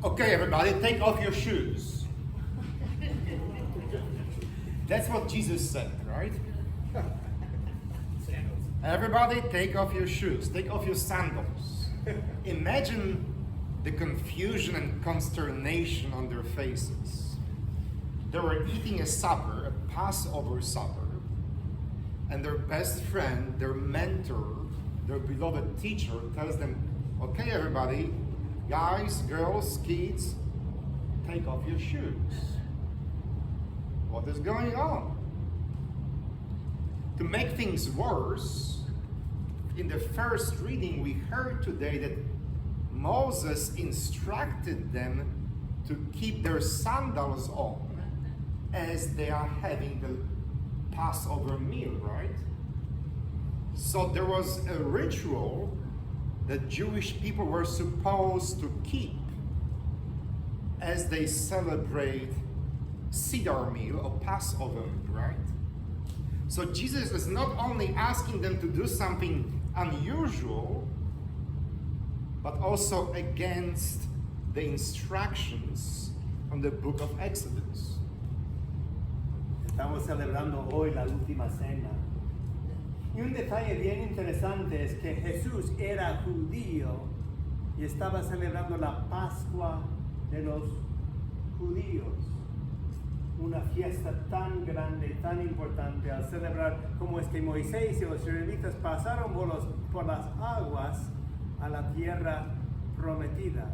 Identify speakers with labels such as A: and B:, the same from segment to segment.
A: Okay, everybody, take off your shoes. That's what Jesus said, right? Everybody, take off your shoes, take off your sandals. Imagine the confusion and consternation on their faces. They were eating a supper, a Passover supper, and their best friend, their mentor, their beloved teacher tells them, okay, everybody, guys, girls, kids, take off your shoes. What is going on? To make things worse, in the first reading we heard today that Moses instructed them to keep their sandals on as they are having the Passover meal, right? So there was a ritual that Jewish people were supposed to keep as they celebrate Seder meal or Passover, right? So Jesus is not only asking them to do something unusual, but also against the instructions from the book of Exodus.
B: Estamos celebrando hoy la última cena. Y un detalle bien interesante es que Jesús era judío y estaba celebrando la Pascua de los judíos. Una fiesta tan grande, tan importante, al celebrar como es que Moisés y los israelitas pasaron por las aguas a la tierra prometida.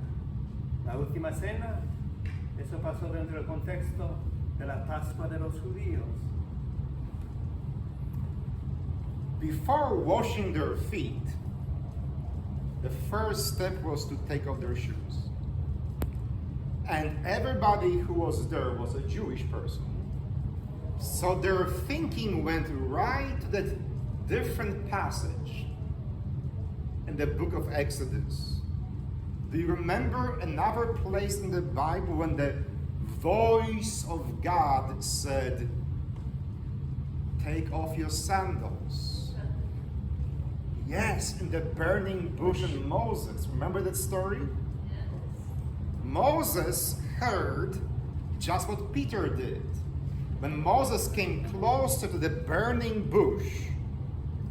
B: La última cena, eso pasó dentro del contexto de la Pascua de los judíos.
A: Before washing their feet, the first step was to take off their shoes. And everybody who was there was a Jewish person. So their thinking went right to that different passage in the book of Exodus. Do you remember another place in the Bible when the voice of God said, take off your sandals? Yes, in the burning bush in Moses. Remember that story? Moses heard just what Peter did. When Moses came closer to the burning bush,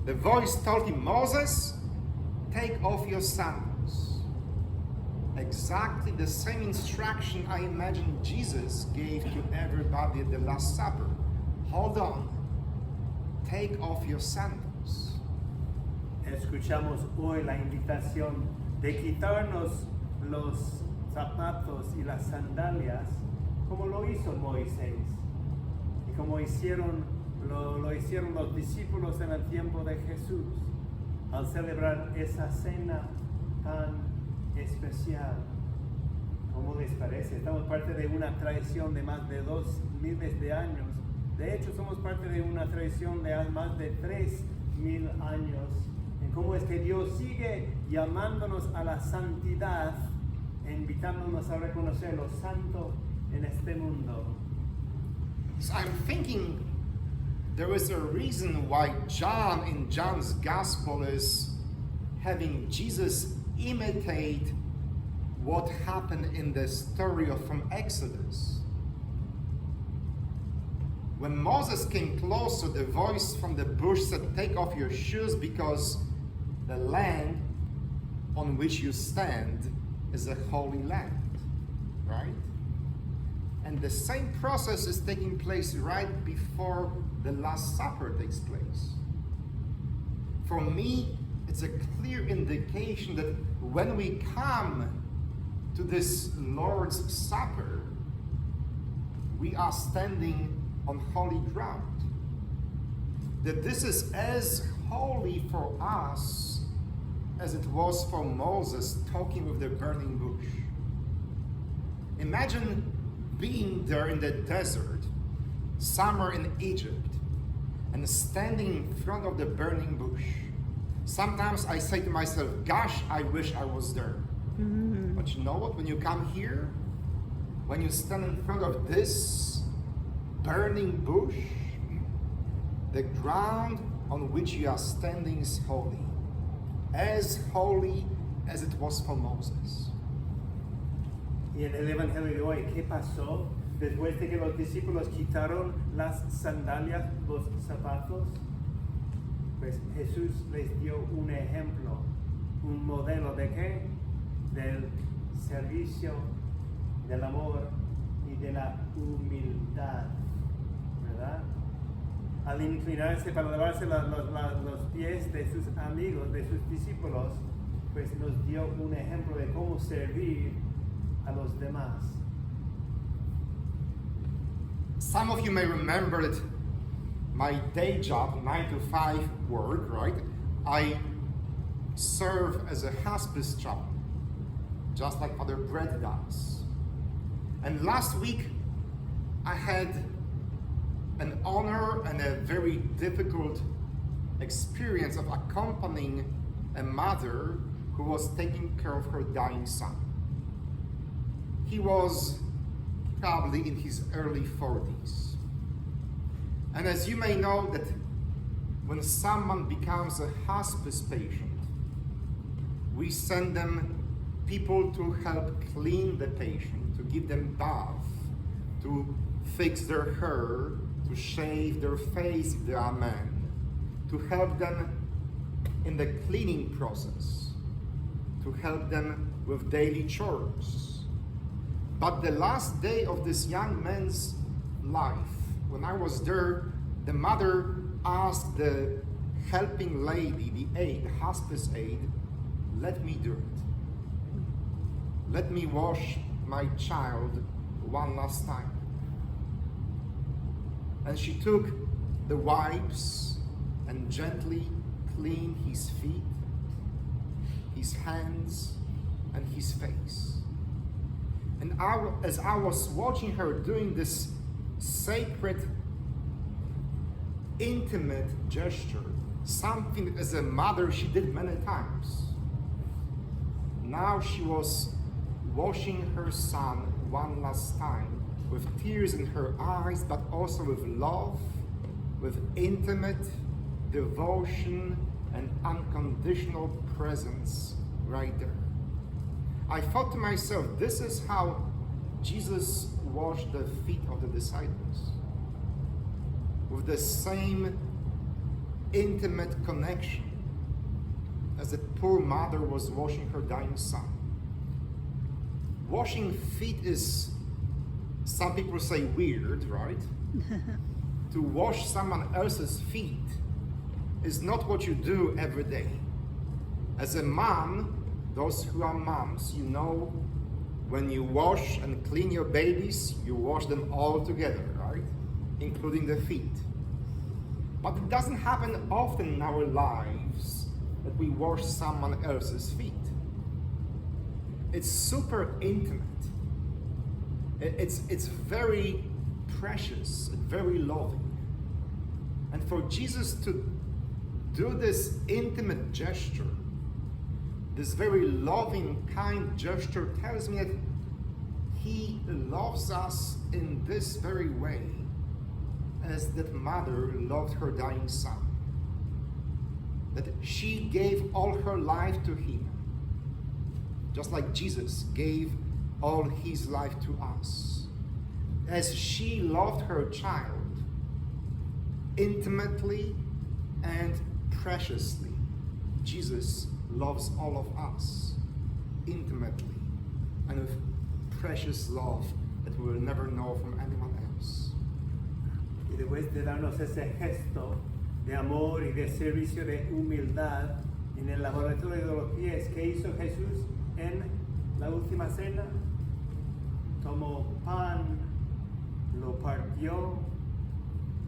A: the voice told him, Moses, take off your sandals. Exactly the same instruction I imagine Jesus gave to everybody at the Last Supper. Hold on, take off your sandals.
B: Escuchamos hoy la invitación de quitarnos los zapatos y las sandalias como lo hizo Moisés y como lo hicieron los discípulos en el tiempo de Jesús al celebrar esa cena tan especial. ¿Cómo les parece? Estamos parte de una tradición de más de 2000 de años. De hecho, somos parte de una tradición de más de 3000 años en cómo es que Dios sigue llamándonos a la santidad, invitándonos a reconocer lo santo en este mundo.
A: So I'm thinking there is a reason why John in John's Gospel is having Jesus imitate what happened in the story from Exodus. When Moses came closer, the voice from the bush said, take off your shoes because the land on which you stand is a holy land, right? And the same process is taking place right before the Last Supper takes place. For me, it's a clear indication that when we come to this Lord's Supper, we are standing on holy ground. That this is as holy for us as it was for Moses talking with the burning bush. Imagine being there in the desert, somewhere in Egypt, and standing in front of the burning bush. Sometimes I say to myself, gosh, I wish I was there. Mm-hmm. But you know what? When you come here, when you stand in front of this burning bush, the ground on which you are standing is holy as it was for Moses.
B: Y en el Evangelio de hoy, ¿qué pasó? Después de que los discípulos quitaron las sandalias, los zapatos, pues Jesús les dio un ejemplo, un modelo de qué? Del servicio, del amor y de la humildad, ¿verdad? Al inclinarse para lavarse los pies de sus amigos, de sus discípulos, pues nos dio un ejemplo de cómo servir a los demás.
A: Some of you may remember that my day job, 9 to 5 work, right? I serve as a hospice chaplain, just like Father Brett does. And last week, I had an honor and a very difficult experience of accompanying a mother who was taking care of her dying son. He was probably in his early 40s. And as you may know, that when someone becomes a hospice patient, we send them people to help clean the patient, to give them bath, to fix their hair, to shave their face if they are men, to help them in the cleaning process, to help them with daily chores. But the last day of this young man's life, when I was there, the mother asked the helping lady, the aide, the hospice aide, let me do it. Let me wash my child one last time. And she took the wipes and gently cleaned his feet, his hands, and his face. And as I was watching her doing this sacred, intimate gesture, something as a mother she did many times, now she was washing her son one last time with tears in her eyes, but also with love, with intimate devotion and unconditional presence right there. I thought to myself, this is how Jesus washed the feet of the disciples, with the same intimate connection as the poor mother was washing her dying son. Washing feet is, some people say, weird, right? To wash someone else's feet is not what you do every day. As a mom, those who are moms, you know, when you wash and clean your babies, you wash them all together, right? Including the feet. But it doesn't happen often in our lives that we wash someone else's feet. It's super intimate. It's very precious and very loving. And for Jesus to do this intimate gesture, this very loving, kind gesture, tells me that he loves us in this very way, as that mother loved her dying son. That she gave all her life to him, just like Jesus gave all his life to us. As she loved her child intimately and preciously, Jesus loves all of us intimately and with precious love that we will never know from anyone else.
B: Y después de darnos ese gesto de amor y de servicio, de humildad en el lavatorio de los pies, ¿qué hizo Jesús en la última cena? Tomó pan, lo partió,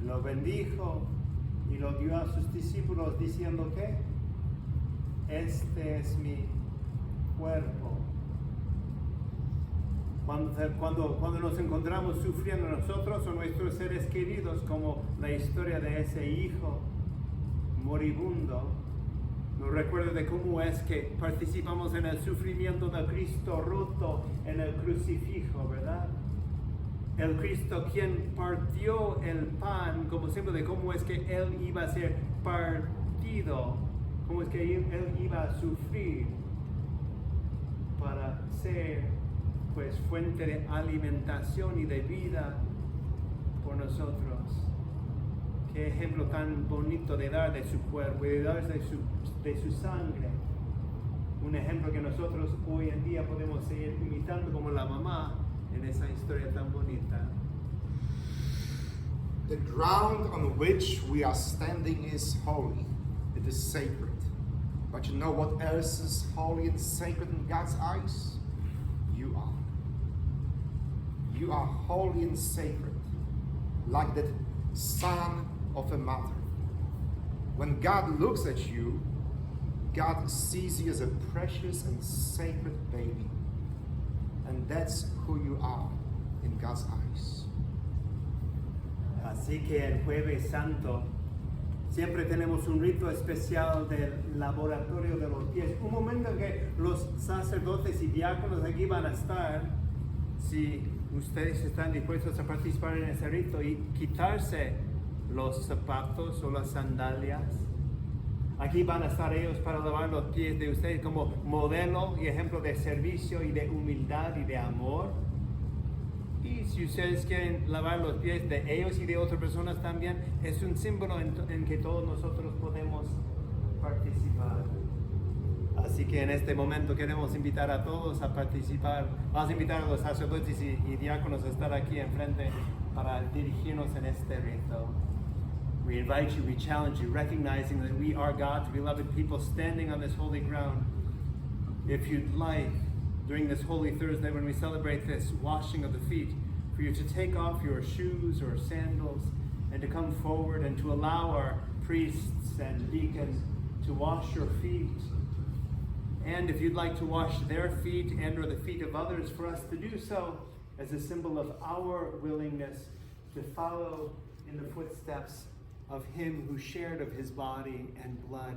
B: lo bendijo y lo dio a sus discípulos diciendo que este es mi cuerpo. Cuando nos encontramos sufriendo nosotros o nuestros seres queridos, como la historia de ese hijo moribundo, nos recuerda de cómo es que participamos en el sufrimiento de Cristo roto en el crucifijo, ¿verdad? El Cristo quien partió el pan, como símbolo de cómo es que Él iba a ser partido, cómo es que Él iba a sufrir para ser pues fuente de alimentación y de vida por nosotros. Qué ejemplo tan bonito de dar de su cuerpo y de dar de su sangre. Un ejemplo que nosotros hoy en día podemos seguir imitando como la mamá en esa historia tan bonita.
A: The ground on which we are standing is holy. It is sacred. But you know what else is holy and sacred in God's eyes? You are. You are holy and sacred, like that son of a mother. When God looks at you, God sees you as a precious and sacred baby. And that's who you are in God's eyes.
B: Así que el Jueves Santo siempre tenemos un rito especial del laboratorio de los pies. Un momento en que los sacerdotes y diáconos aquí van a estar, si ustedes están dispuestos a participar en ese rito y quitarse los zapatos o las sandalias. Aquí van a estar ellos para lavar los pies de ustedes como modelo y ejemplo de servicio y de humildad y de amor. Y si ustedes quieren lavar los pies de ellos y de otras personas también, es un símbolo en que todos nosotros podemos participar. Así que en este momento queremos invitar a todos a participar. Vamos a invitar a los sacerdotes y diáconos a estar aquí enfrente para dirigirnos en este rito. We invite you, we challenge you, recognizing that we are God's beloved people standing on this holy ground. If you'd like, during this Holy Thursday, when we celebrate this washing of the feet, for you to take off your shoes or sandals and to come forward and to allow our priests and deacons to wash your feet. And if you'd like to wash their feet and or the feet of others, for us to do so as a symbol of our willingness to follow in the footsteps of him who shared of his body and blood,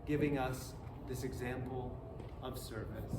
B: giving us this example of service.